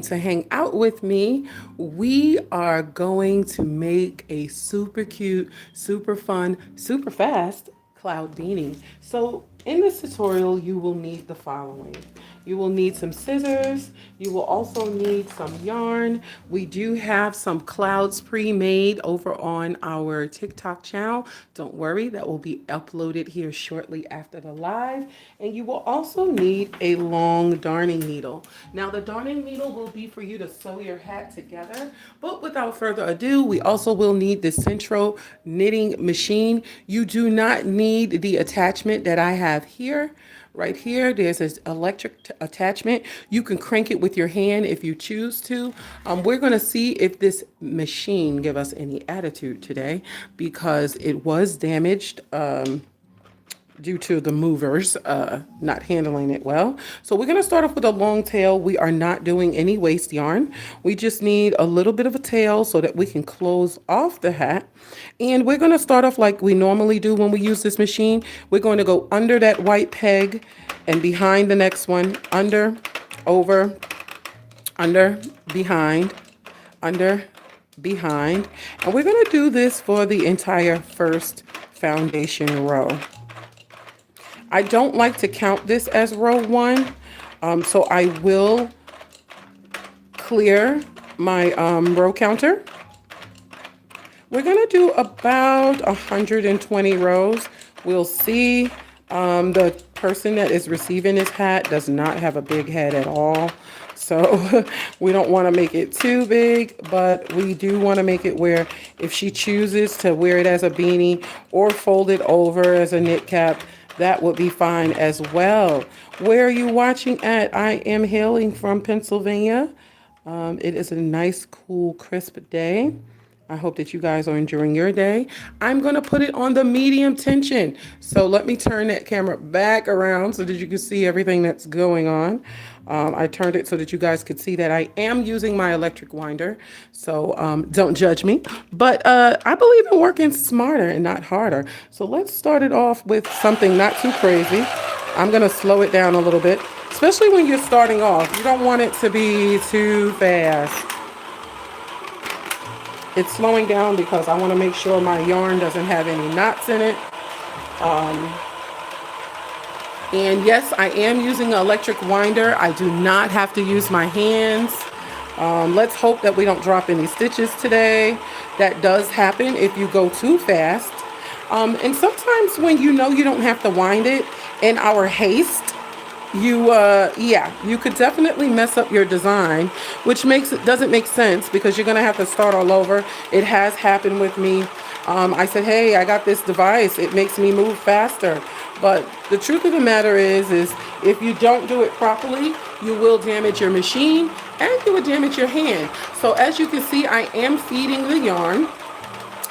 to hang out with me, we are going to make a super cute, super fun, super fast cloud beanie. So in this tutorial, you will need the following. You will need some scissors. You will also need some yarn. We do have some clouds pre-made over on our TikTok channel. Don't worry, that will be uploaded here shortly after the live. And you will also need a long darning needle. Now the darning needle will be for you to sew your hat together. But without further ado, we also will need the Santro knitting machine. You do not need the attachment that I have here. Right here, there's this electric attachment. You can crank it with your hand if you choose to. We're going to see if this machine give us any attitude today because it was damaged. Due to the movers not handling it well. So we're gonna start off with a long tail. We are not doing any waste yarn. We just need a little bit of a tail so that we can close off the hat. And we're gonna start off like we normally do when we use this machine. We're going to go under that white peg and behind the next one, under, over, under, behind, under, behind. And we're gonna do this for the entire first foundation row. I don't like to count this as row one, so I will clear my row counter. We're gonna do about 120 rows. We'll see. The person that is receiving this hat does not have a big head at all. So we don't want to make it too big, but we do want to make it where if she chooses to wear it as a beanie or fold it over as a knit cap, that would be fine as well. Where are you watching at? I am hailing from Pennsylvania. It is a nice, cool, crisp day. I hope that you guys are enjoying your day. I'm going to put it on the medium tension. So let me turn that camera back around so that you can see everything that's going on. I turned it so that you guys could see that I am using my electric winder. So don't judge me. But I believe in working smarter and not harder. So let's start it off with something not too crazy. I'm going to slow it down a little bit, especially when you're starting off. You don't want it to be too fast. It's slowing down because I want to make sure my yarn doesn't have any knots in it. And yes, I am using an electric winder. I do not have to use my hands. Let's hope that we don't drop any stitches today. That does happen if you go too fast. And sometimes when you know you don't have to wind it in our haste, you could definitely mess up your design, which doesn't make sense because you're gonna have to start all over. It has happened with me. I said, hey, I got this device. It makes me move faster. But the truth of the matter is if you don't do it properly, you will damage your machine and you will damage your hand. So as you can see, I am feeding the yarn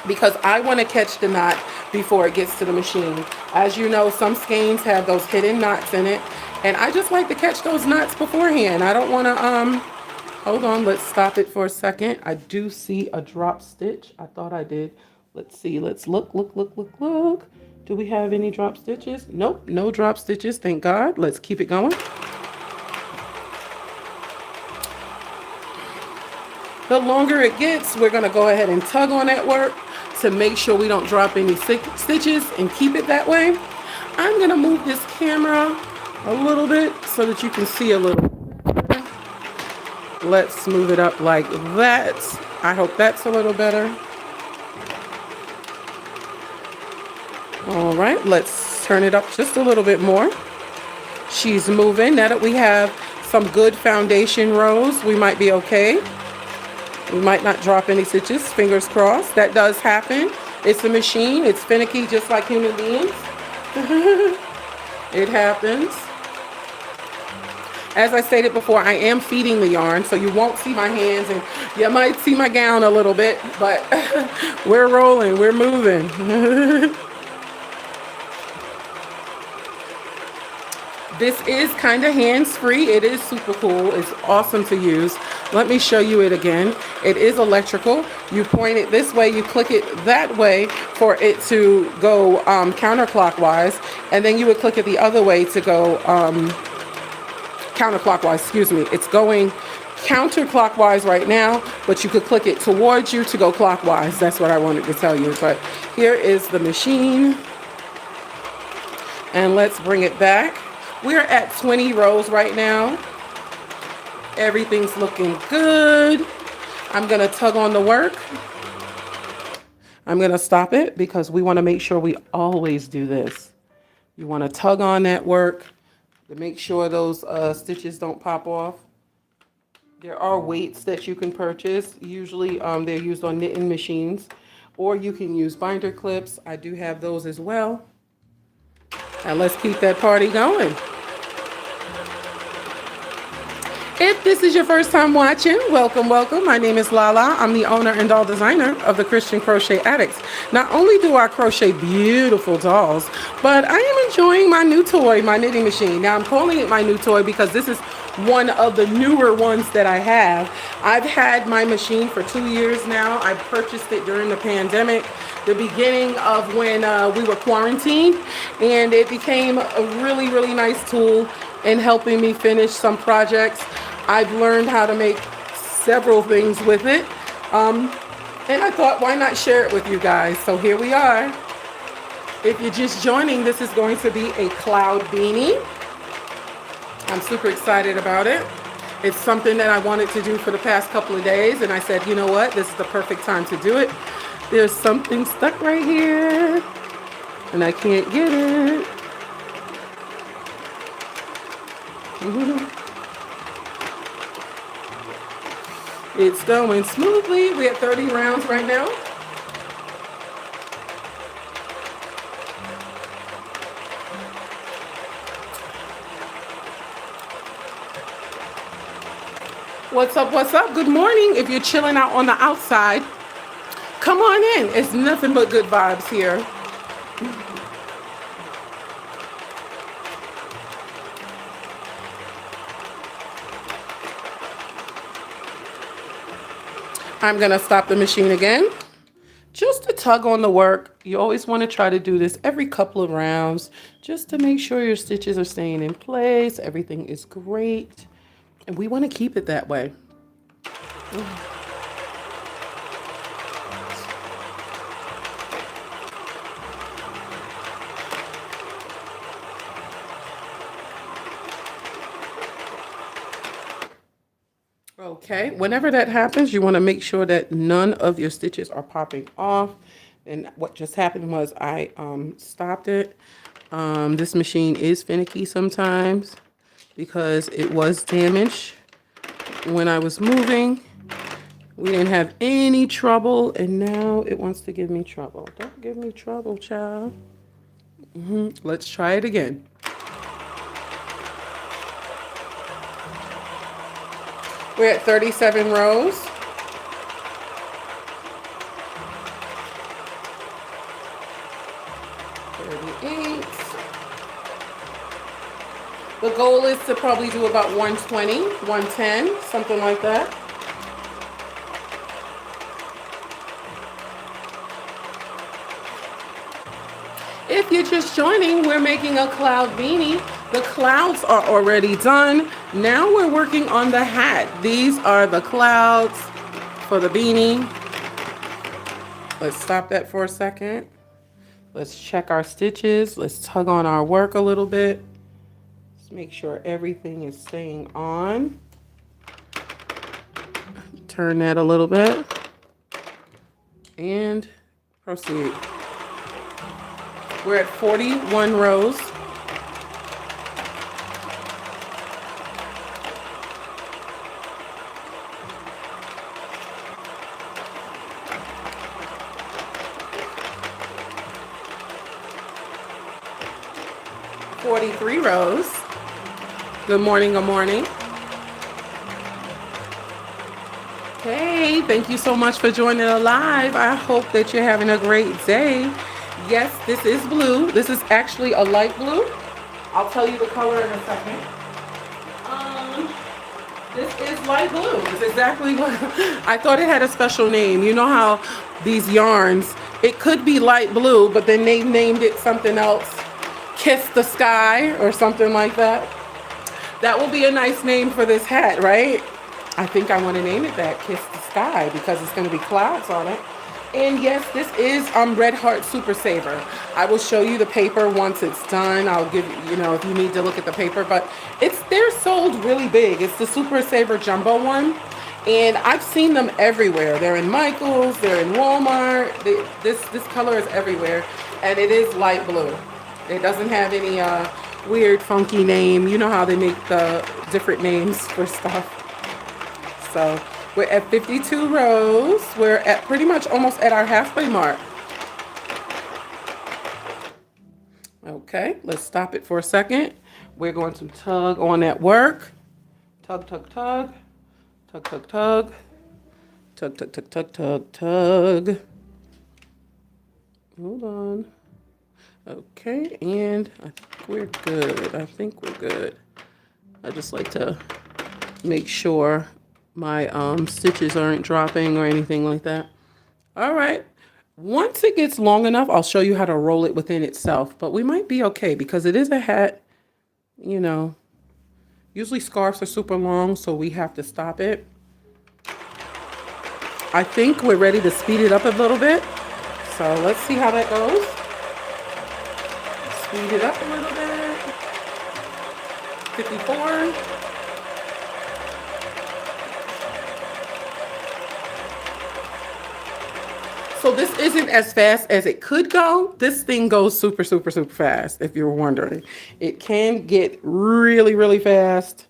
because I want to catch the knot before it gets to the machine. As you know, some skeins have those hidden knots in it, and I just like to catch those knots beforehand. I don't want to, hold on, let's stop it for a second. I do see a drop stitch. I thought I did. Let's see, let's look. Do we have any drop stitches? Nope, no drop stitches, thank God. Let's keep it going. The longer it gets, we're gonna go ahead and tug on that work to make sure we don't drop any stitches and keep it that way. I'm gonna move this camera a little bit so that you can see a little. Let's move it up like that. I hope that's a little better. All right, let's turn it up just a little bit more. She's moving. Now that we have some good foundation rows, we might be okay. We might not drop any stitches, fingers crossed. That does happen. It's a machine. It's finicky just like human beings. It happens. As I stated before, I am feeding the yarn, so you won't see my hands and you might see my gown a little bit, but we're rolling, we're moving. This is kind of hands-free. It is super cool. It's awesome to use. Let me show you it again. It is electrical. You point it this way, you click it that way for it to go counterclockwise, and then you would click it the other way to go counterclockwise, excuse me. It's going counterclockwise right now, but you could click it towards you to go clockwise. That's what I wanted to tell you. But here is the machine. And let's bring it back. We're at 20 rows right now. Everything's looking good. I'm gonna tug on the work. I'm gonna stop it because we wanna make sure we always do this. You wanna tug on that work to make sure those stitches don't pop off. There are weights that you can purchase. Usually they're used on knitting machines, or you can use binder clips. I do have those as well. And let's keep that party going. If this is your first time watching, welcome, welcome. My name is Lala. I'm the owner and doll designer of the Christian Crochet Addicts. Not only do I crochet beautiful dolls, but I am enjoying my new toy, my knitting machine. Now I'm calling it my new toy because this is one of the newer ones that I have. I've had my machine for 2 years now. I purchased it during the pandemic, the beginning of when we were quarantined, and it became a really, really nice tool in helping me finish some projects. I've learned how to make several things with it, and I thought, why not share it with you guys? So here we are. If you're just joining, this is going to be a cloud beanie. I'm super excited about it. It's something that I wanted to do for the past couple of days, and I said, you know what, this is the perfect time to do it. There's something stuck right here, and I can't get it. It's going smoothly. We're at 30 rounds right now. What's up, what's up? Good morning. If you're chilling out on the outside, come on in. It's nothing but good vibes here. I'm gonna stop the machine again. Just to tug on the work. You always want to try to do this every couple of rounds just to make sure your stitches are staying in place. Everything is great. And we want to keep it that way. Okay, whenever that happens, you want to make sure that none of your stitches are popping off. And what just happened was I stopped it. This machine is finicky sometimes because it was damaged when I was moving. We didn't have any trouble, and now it wants to give me trouble. Don't give me trouble, child. Let's try it again. We're at 37 rows. The goal is to probably do about 120, 110, something like that. If you're just joining, we're making a cloud beanie. The clouds are already done. Now we're working on the hat. These are the clouds for the beanie. Let's stop that for a second. Let's check our stitches. Let's tug on our work a little bit. Let's make sure everything is staying on. Turn that a little bit. And proceed. We're at 41 rows. Three rows. Good morning, good morning. Hey, thank you so much for joining us live. I hope that you're having a great day. Yes, this is blue. This is actually a light blue. I'll tell you the color in a second. This is light blue. It's exactly what I thought it had a special name. You know how these yarns, it could be light blue, but then they named it something else. Kiss the Sky or something like that. That will be a nice name for this hat, right? I think I want to name it that, Kiss the Sky, because it's going to be clouds on it. And yes, this is Red Heart Super Saver. I will show you the paper once it's done. I'll give you, if you need to look at the paper, but they're sold really big. It's the Super Saver Jumbo one. And I've seen them everywhere. They're in Michael's, they're in Walmart. This color is everywhere, and it is light blue. It doesn't have any weird, funky name. You know how they make the different names for stuff. So we're at 52 rows. We're at pretty much almost at our halfway mark. Okay, let's stop it for a second. We're going to tug on that work. Tug, tug, tug. Tug, tug, tug. Tug, tug, tug, tug, tug, tug. Hold on. Okay, and I think we're good. I just like to make sure my stitches aren't dropping or anything like that. All right. Once it gets long enough, I'll show you how to roll it within itself. But we might be okay because it is a hat, Usually scarves are super long, so we have to stop it. I think we're ready to speed it up a little bit. So let's see how that goes. Speed it up a little bit. 54. So this isn't as fast as it could go. This thing goes super, super, super fast, if you're wondering. It can get really, really fast,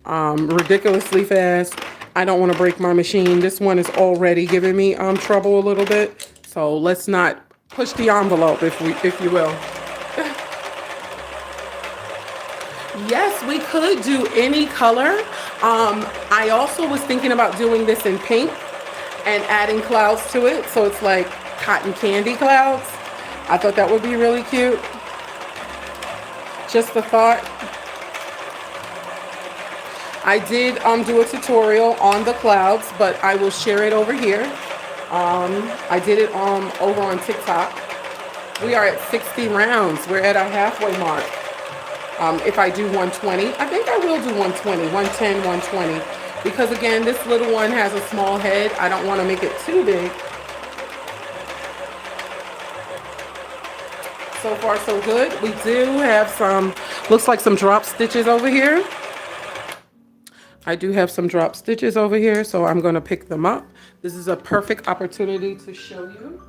ridiculously fast. I don't want to break my machine. This one is already giving me trouble a little bit. So let's not push the envelope, if you will. Yes, we could do any color. I also was thinking about doing this in pink and adding clouds to it, so it's like cotton candy clouds. I thought that would be really cute. Just a thought. I did do a tutorial on the clouds, but I will share it over here. I did it over on TikTok. We are at 60 rounds. We're at our halfway mark. If I do 120, I think I will do 120, 110, 120. Because again, this little one has a small head. I don't want to make it too big. So far, so good. We do have looks like some drop stitches over here. I do have some drop stitches over here, so I'm going to pick them up. This is a perfect opportunity to show you.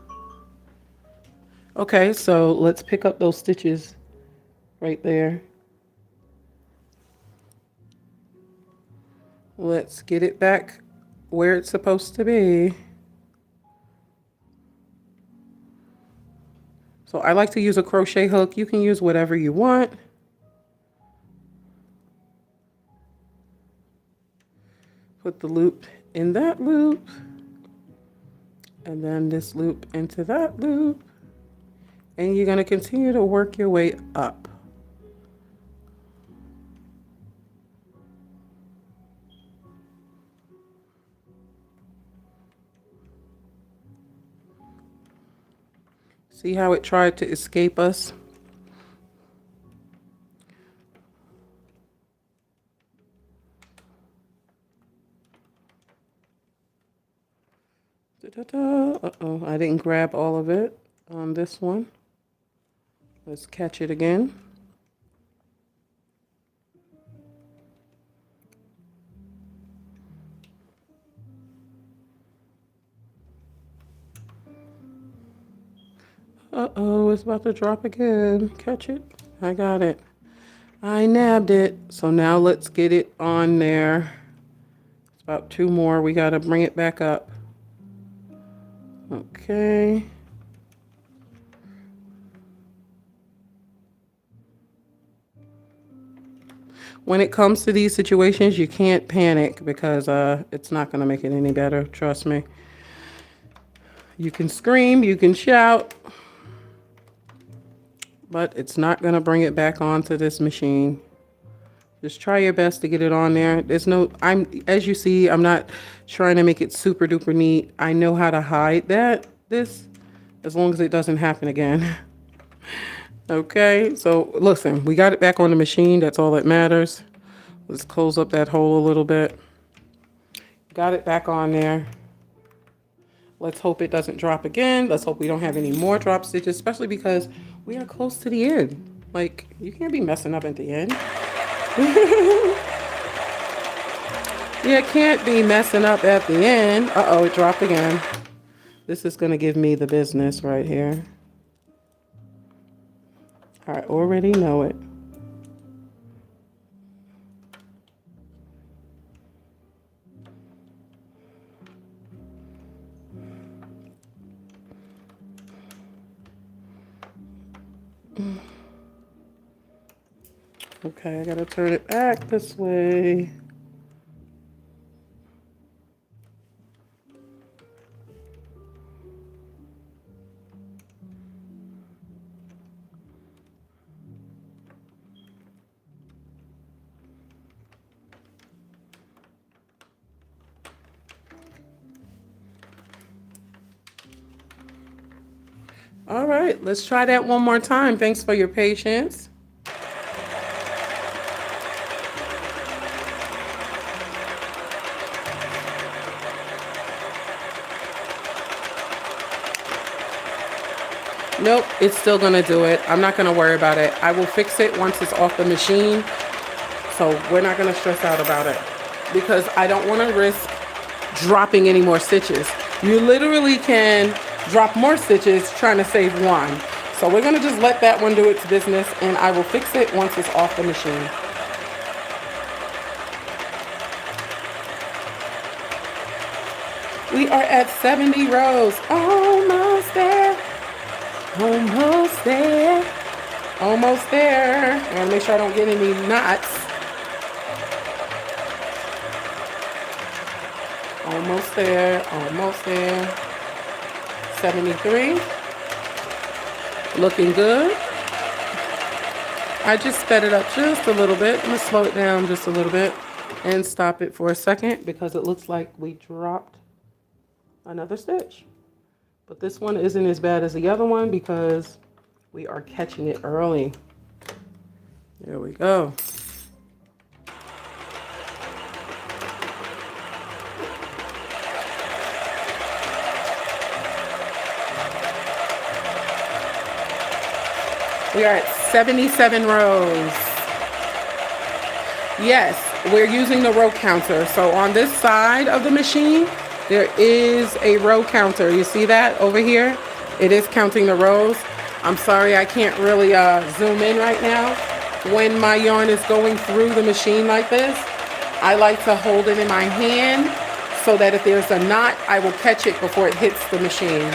Okay, so let's pick up those stitches right there. Let's get it back where it's supposed to be. So I like to use a crochet hook. You can use whatever you want. Put the loop in that loop. And then this loop into that loop. And you're going to continue to work your way up. See how it tried to escape us? Uh-oh, I didn't grab all of it on this one. Let's catch it again. Uh-oh, it's about to drop again. Catch it. I got it. I nabbed it. So now let's get it on there. It's about 2 more. We got to bring it back up. Okay. When it comes to these situations, you can't panic because it's not going to make it any better. Trust me. You can scream, you can shout, but it's not going to bring it back onto this machine. Just try your best to get it on there. As you see, I'm not trying to make it super duper neat. I know how to hide this, as long as it doesn't happen again. Okay, so listen, we got it back on the machine. That's all that matters. Let's close up that hole a little bit. got it back on there. Let's hope it doesn't drop again. Let's hope we don't have any more drop stitches, especially because we are close to the end. Like, you can't be messing up at the end. You can't be messing up at the end. Uh-oh, it dropped again. This is going to give me the business right here. I already know it. Okay, I gotta turn it back this way. All right, let's try that one more time. Thanks for your patience. Nope, it's still gonna do it. I'm not gonna worry about it. I will fix it once it's off the machine. So we're not gonna stress out about it because I don't wanna risk dropping any more stitches. You literally can drop more stitches trying to save one. So we're gonna just let that one do its business and I will fix it once it's off the machine. We are at 70 rows. Almost there. Almost there. Almost there. I gotta make sure I don't get any knots. Almost there. Almost there. 73. Looking good. I just sped it up just a little bit. I'm gonna slow it down just a little bit and stop it for a second because it looks like we dropped another stitch. But this one isn't as bad as the other one because we are catching it early. There we go. We are at 77 rows. Yes, we're using the row counter. So on this side of the machine, there is a row counter. You see that over here? It is counting the rows. I'm sorry, I can't really zoom in right now. When my yarn is going through the machine like this, I like to hold it in my hand so that if there's a knot, I will catch it before it hits the machine.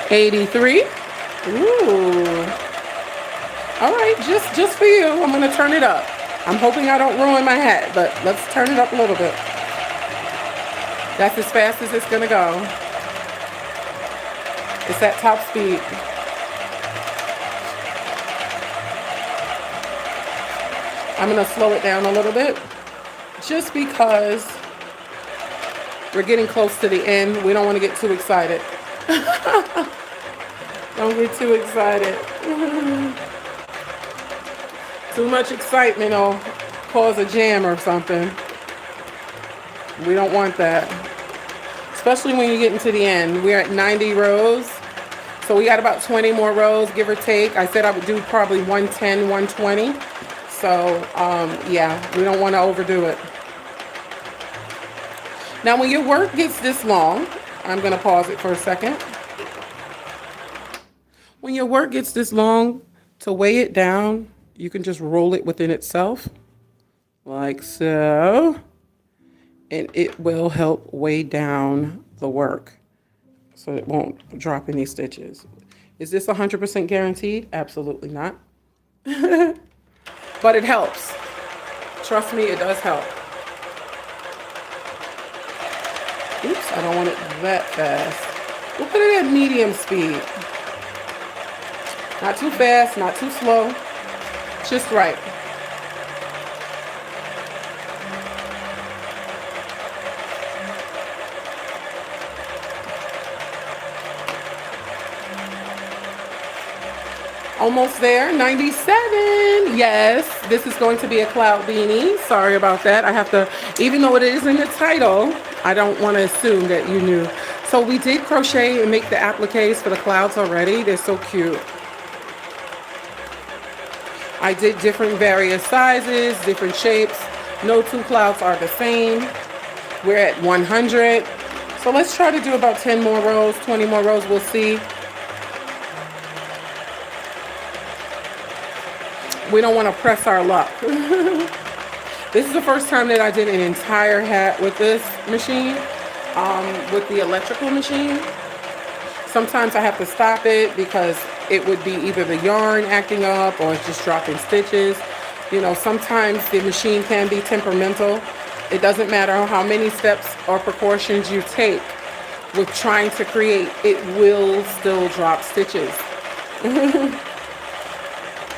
$83. Ooh. All right, just for you, I'm gonna turn it up. I'm hoping I don't ruin my hat, but let's turn it up a little bit. That's as fast as it's gonna go. It's at top speed. I'm gonna slow it down a little bit, just because we're getting close to the end. We don't want to get too excited. Don't get too excited. Too much excitement will cause a jam or something. We don't want that. Especially when you get into the end. We're at 90 rows. So we got about 20 more rows, give or take. I said I would do probably 110, 120. So, yeah, we don't want to overdo it. Now, when your work gets this long, I'm going to pause it for a second. When your work gets this long, to weigh it down, you can just roll it within itself, like so, and it will help weigh down the work so it won't drop any stitches. Is this 100% guaranteed? Absolutely not. But it helps. Trust me, it does help. Oops, I don't want it that fast. We'll put it at medium speed. Not too fast, not too slow. Just right. Almost there, 97. Yes, this is going to be a cloud beanie. Sorry about that. I have to, even though it is in the title, I don't want to assume that you knew. So we did crochet and make the appliques for the clouds already. They're so cute. I did different various sizes, different shapes. No two clouds are the same. We're at 100. So let's try to do about 10 more rows, 20 more rows, we'll see. We don't want to press our luck. This is the first time that I did an entire hat with this machine, with the electrical machine. Sometimes I have to stop it because it would be either the yarn acting up or it's just dropping stitches. You know, sometimes the machine can be temperamental. It doesn't matter how many steps or precautions you take with trying to create, it will still drop stitches.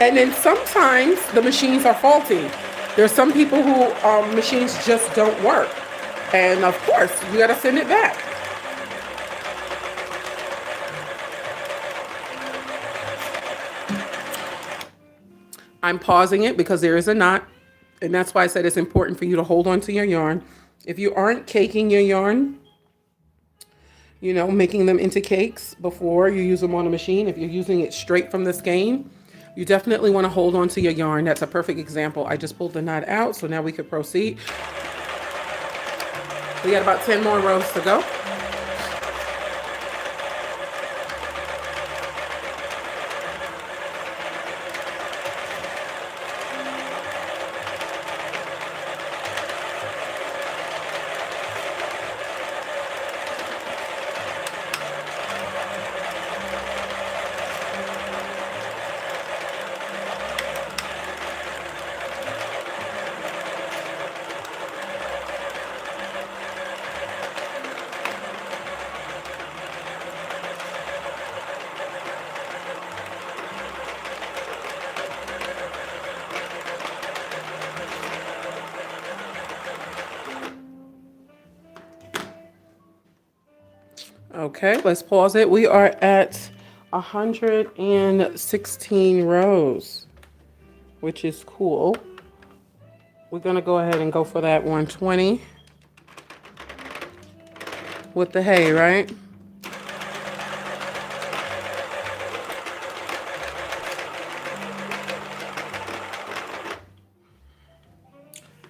And then sometimes the machines are faulty. There's some people who machines just don't work. And of course, you gotta send it back. I'm pausing it because there is a knot. And that's why I said it's important for you to hold on to your yarn. If you aren't caking your yarn, you know, making them into cakes before you use them on a machine, if you're using it straight from the skein, you definitely want to hold on to your yarn. That's a perfect example. I just pulled the knot out, so now we could proceed. We got about 10 more rows to go. Okay, let's pause it. We are at 116 rows, which is cool. We're gonna go ahead and go for that 120 with the hay, right?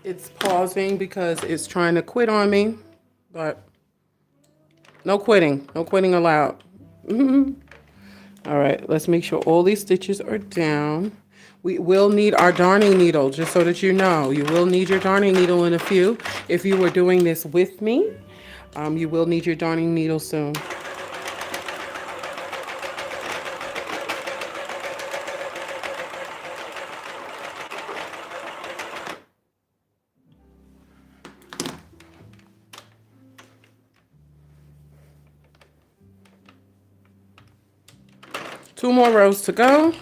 It's pausing because it's trying to quit on me, but no quitting. No quitting allowed. All right, let's make sure all these stitches are down. We will need our darning needle, just so that you know. You will need your darning needle in a few. If you were doing this with me, you will need your darning needle soon. Two more rows to go.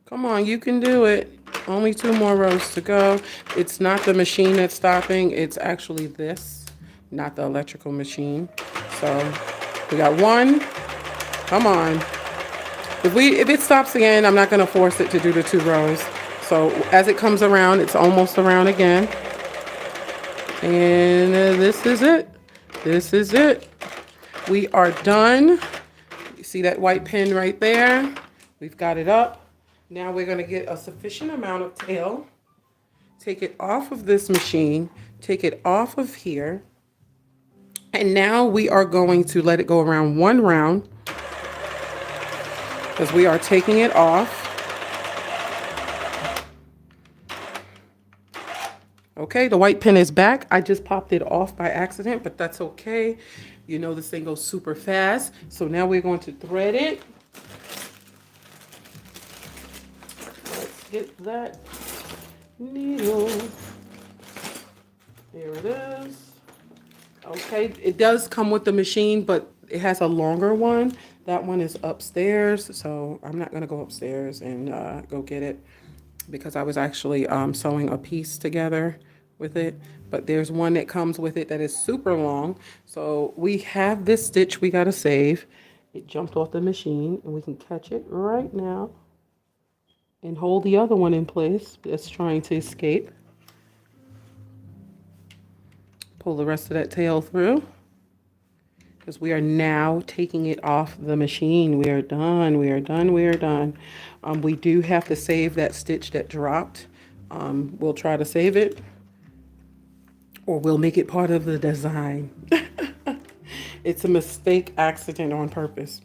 Come on, you can do it. Only two more rows to go. It's not the machine that's stopping. It's actually this, not the electrical machine. So we got one. Come on. If it stops again, I'm not going to force it to do the 2 rows. So as it comes around, it's almost around again. And this is it. This is it. We are done. You see that white pin right there? We've got it up. Now we're going to get a sufficient amount of tail. Take it off of this machine. Take it off of here. And now we are going to let it go around 1 round, because we are taking it off. Okay, the white pin is back. I just popped it off by accident, but that's okay. You know this thing goes super fast. So now we're going to thread it. Let's get that needle. There it is. Okay, it does come with the machine, but it has a longer one. That one is upstairs, so I'm not going to go upstairs and go get it, because I was actually sewing a piece together with it. But there's one that comes with it that is super long. So we have this stitch we got to save, It jumped off the machine, and we can catch it right now and hold the other one in place that's trying to escape. Pull the rest of that tail through, because we are now taking it off the machine. We are done. We are done. We are done. We do have to save that stitch that dropped. We'll try to save it, or we'll make it part of the design. It's a mistake, accident on purpose.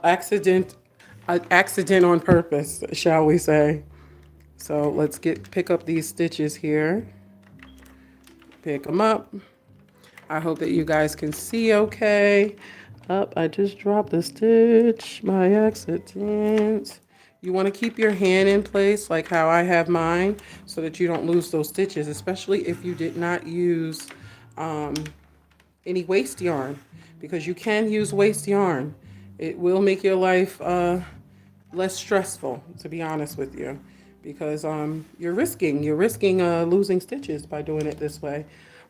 Accident, accident on purpose, shall we say? So let's pick up these stitches here. Pick them up. I hope that you guys can see okay. I just dropped the stitch by accident. You want to keep your hand in place like how I have mine, so that you don't lose those stitches, especially if you did not use any waste yarn, because you can use waste yarn. It will make your life less stressful, to be honest with you, because you're risking losing stitches by doing it this way.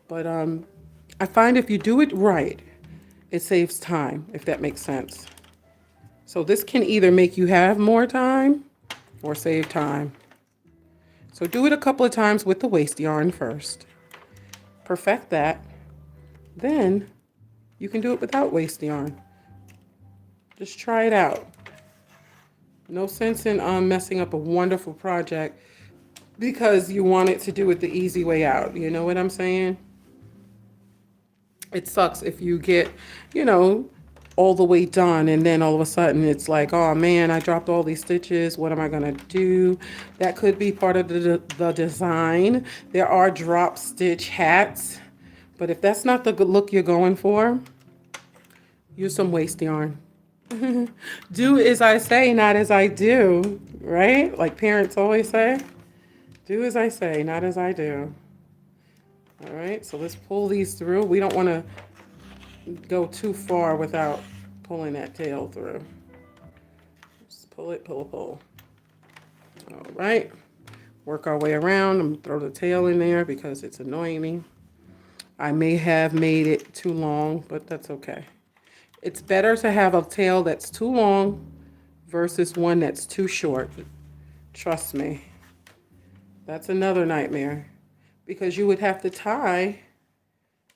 But I find if you do it right, it saves time, if that makes sense. So this can either make you have more time or save time. So do it a couple of times with the waste yarn first. Perfect that. Then you can do it without waste yarn. Just try it out. No sense in messing up a wonderful project because you want it to do it the easy way out. You know what I'm saying? It sucks if you get, all the way done, and then all of a sudden it's like, oh man, I dropped all these stitches. What am I gonna do? That could be part of the design. There are drop stitch hats, but if that's not the good look you're going for, use some waste yarn. Do as I say, not as I do, right? Like parents always say, do as I say, not as I do. All right, so let's pull these through. We don't want to go too far without pulling that tail through. Just pull it, pull, pull. All right, work our way around. I'm gonna throw the tail in there because it's annoying me. I may have made it too long, but that's okay. It's better to have a tail that's too long versus one that's too short. Trust me. That's another nightmare, because you would have to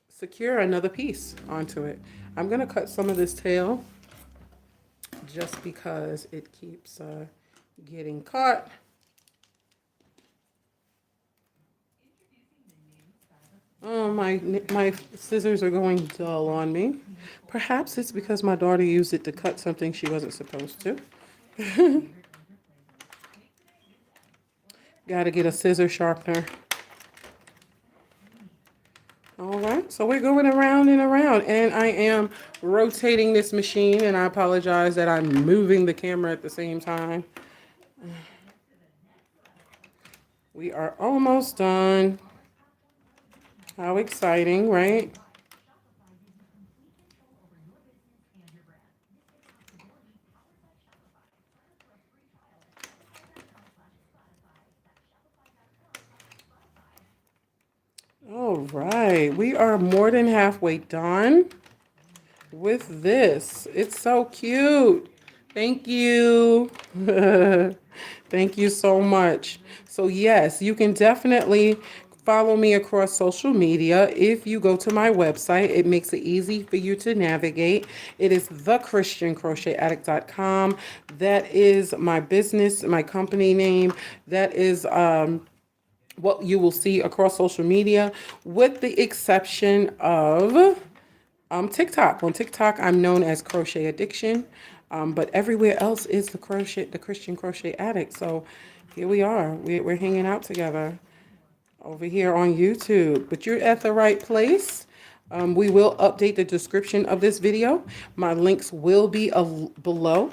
secure another piece onto it. I'm gonna cut some of this tail just because it keeps getting caught. Oh, my scissors are going dull on me. Perhaps it's because my daughter used it to cut something she wasn't supposed to. Gotta get a scissor sharpener. All right, so we're going around and around, and I am rotating this machine, and I apologize that I'm moving the camera at the same time. We are almost done. How exciting, right? All right, we are more than halfway done with this. It's so cute. Thank you. Thank you so much. So yes, you can definitely follow me across social media. If you go to my website, it makes it easy for you to navigate. It is thechristiancrochetaddict.com. That is my business, my company name. That is what you will see across social media, with the exception of TikTok. On TikTok, I'm known as Crochet Addiction, but everywhere else is the Christian Crochet Addict. So here we are. We're hanging out together over here on YouTube. But you're at the right place. We will update the description of this video. My links will be below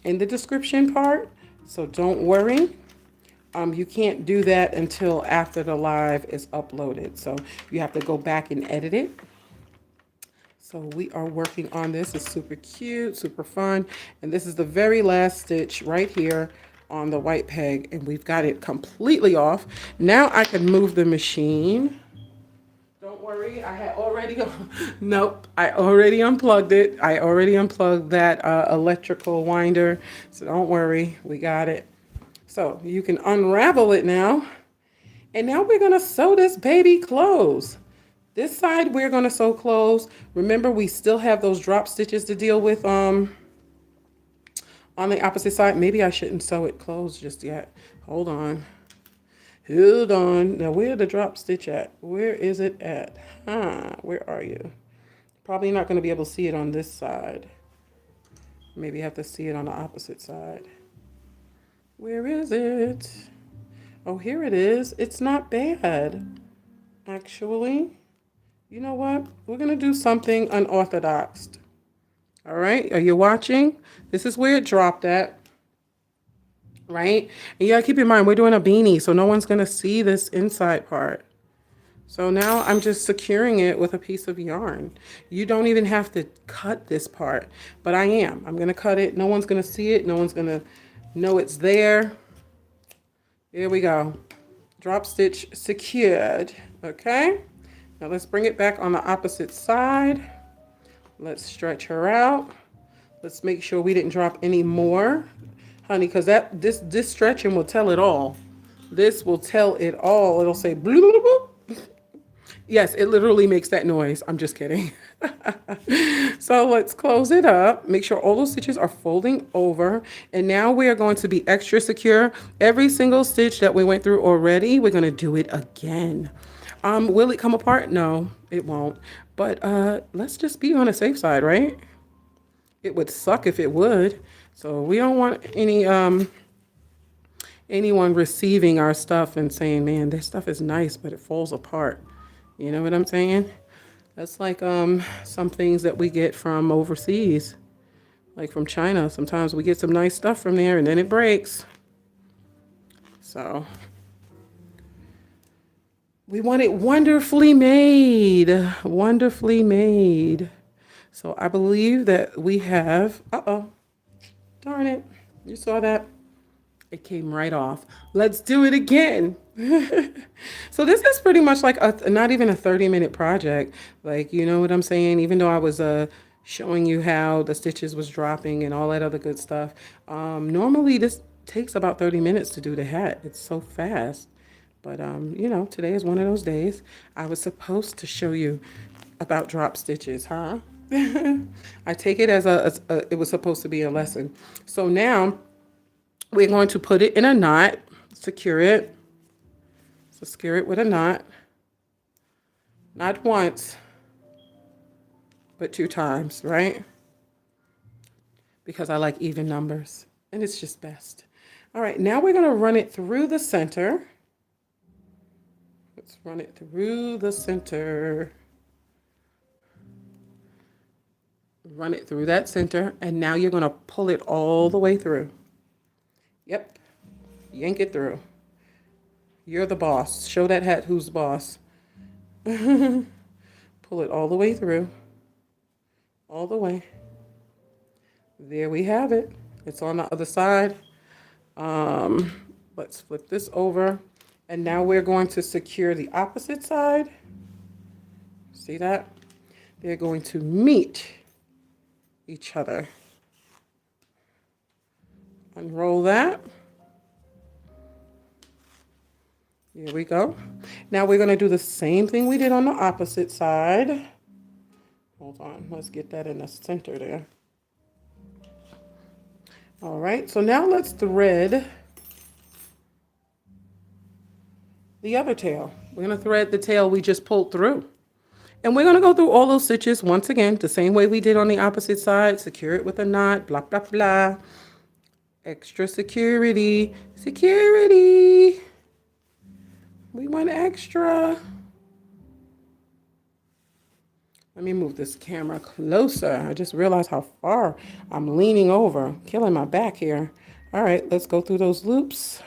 in the description part, so don't worry. You can't do that until after the live is uploaded. So you have to go back and edit it. So we are working on this. It's super cute, super fun. And this is the very last stitch right here on the white peg. And we've got it completely off. Now I can move the machine. Don't Don't worry, I had already, nope, I already unplugged it. I already unplugged that electrical winder. So don't worry, we got it. So you can unravel it now. And now we're gonna sew this baby closed. This side we're gonna sew closed. Remember, we still have those drop stitches to deal with on the opposite side. Maybe I shouldn't sew it closed just yet. Hold on. Hold on. Now, where the drop stitch at? Where is it at? Where are you? Probably not going to be able to see it on this side. Maybe have to see it on the opposite side. Where is it? Oh, here it is. It's not bad, actually. You know what? We're going to do something unorthodox. All right? Are you watching? This is where it dropped at. Right? And you gotta keep in mind, we're doing a beanie, so no one's gonna see this inside part. So now I'm just securing it with a piece of yarn. You don't even have to cut this part, but I am. I'm gonna cut it. No one's gonna see it. No one's gonna know it's there. There we go. Drop stitch secured. Okay? Now let's bring it back on the opposite side. Let's stretch her out. Let's make sure we didn't drop any more. Honey, because this stretching will tell it all. This will tell it all. It'll say bloop, bloop, bloop. Yes, it literally makes that noise. I'm just kidding. So let's close it up. Make sure all those stitches are folding over. And now we are going to be extra secure. Every single stitch that we went through already, we're going to do it again. Will it come apart? No, it won't. But let's just be on the safe side, right? It would suck if it would. So we don't want anyone receiving our stuff and saying, man, this stuff is nice, but it falls apart. You know what I'm saying? That's like some things that we get from overseas, like from China. Sometimes we get some nice stuff from there and then it breaks. So we want it wonderfully made, wonderfully made. So I believe that we have, darn it. You saw that? It came right off. Let's do it again. So this is pretty much like not even a 30-minute project. Like, you know what I'm saying? Even though I was showing you how the stitches was dropping and all that other good stuff. Normally this takes about 30 minutes to do the hat. It's so fast. But, you know, today is one of those days. I was supposed to show you about drop stitches, huh? I take it as it was supposed to be a lesson. So now we're going to put it in a knot, secure it with a knot, not once, but 2 times, right? Because I like even numbers and it's just best. All right, now we're going to run it through the center. Let's run it through the center. Run it through that center, and now you're going to pull it all the way through. Yep. Yank it through. You're the boss. Show that hat who's boss. Pull it all the way through. All the way. There we have it. It's on the other side. Let's flip this over. And now we're going to secure the opposite side. See that? They're going to meet each other. Unroll that. Here we go. Now we're going to do the same thing we did on the opposite side. Hold on, let's get that in the center there. All right, so now let's thread the other tail. We're going to thread the tail we just pulled through. And we're going to go through all those stitches once again, the same way we did on the opposite side. Secure it with a knot, blah, blah, blah. Extra security. Security. We want extra. Let me move this camera closer. I just realized how far I'm leaning over, killing my back here. All right, let's go through those loops.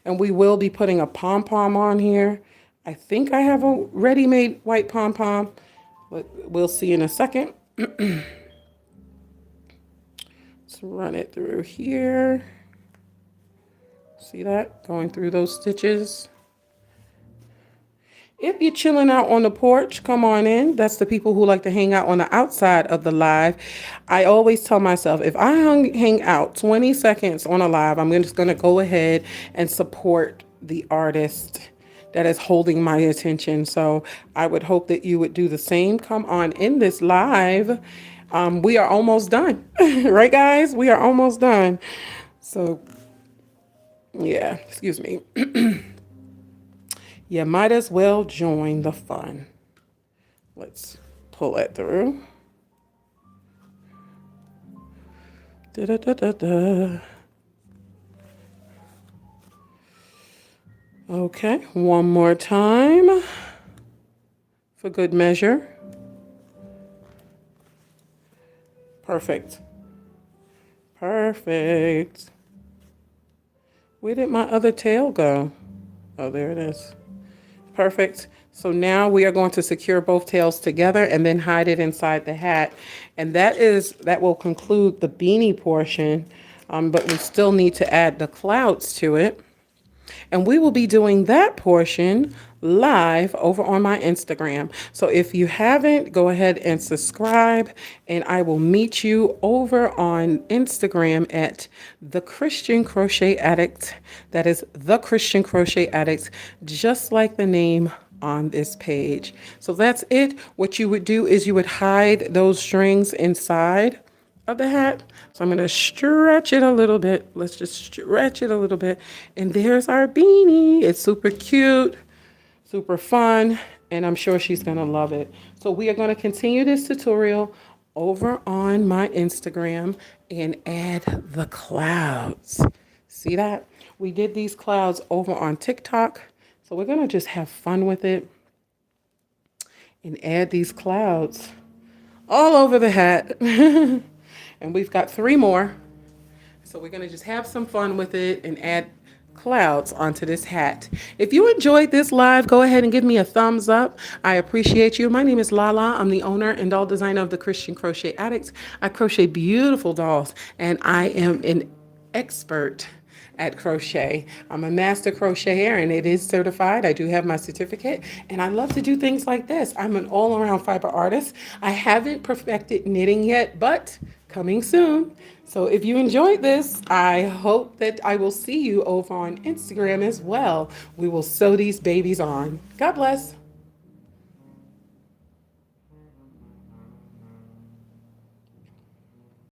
And we will be putting a pom-pom on here. I think I have a ready-made white pom-pom, but we'll see in a second. Let's run it through here. See that? Going through those stitches. If you're chilling out on the porch, come on in. That's the people who like to hang out on the outside of the live. I always tell myself if I hang out 20 seconds on a live, I'm just going to go ahead and support the artist that is holding my attention. So I would hope that you would do the same. Come on in this live. We are almost done, right, guys? We are almost done. So, yeah, excuse me. You might as well join the fun. Let's pull that through. Da, da, da, da, da. Okay, one more time for good measure. Perfect. Perfect. Where did my other tail go? Oh, there it is. Perfect. So now we are going to secure both tails together and then hide it inside the hat. And that will conclude the beanie portion, but we still need to add the clouds to it. And we will be doing that portion live over on my Instagram. So if you haven't, go ahead and subscribe, and I will meet you over on Instagram at The Christian Crochet Addict. That is The Christian Crochet Addict, just like the name on this page. So that's it. What you would do is you would hide those strings inside of the hat. So I'm going to stretch it a little bit. Let's just stretch it a little bit. And there's our beanie. It's super cute, super fun, and I'm sure she's going to love it. So we are going to continue this tutorial over on my Instagram and add the clouds. See that? We did these clouds over on TikTok. So we're going to just have fun with it and add these clouds all over the hat. And we've got 3 more. So we're going to just have some fun with it and add clouds onto this hat. If you enjoyed this live, go ahead and give me a thumbs up. I appreciate you. My name is Lala. I'm the owner and doll designer of the Christian Crochet Addict. I crochet beautiful dolls, and I am an expert at crochet. I'm a master crocheter, and it is certified. I do have my certificate, and I love to do things like this. I'm an all-around fiber artist. I haven't perfected knitting yet, but coming soon. So if you enjoyed this, I hope that I will see you over on Instagram as well. We will sew these babies on. God bless.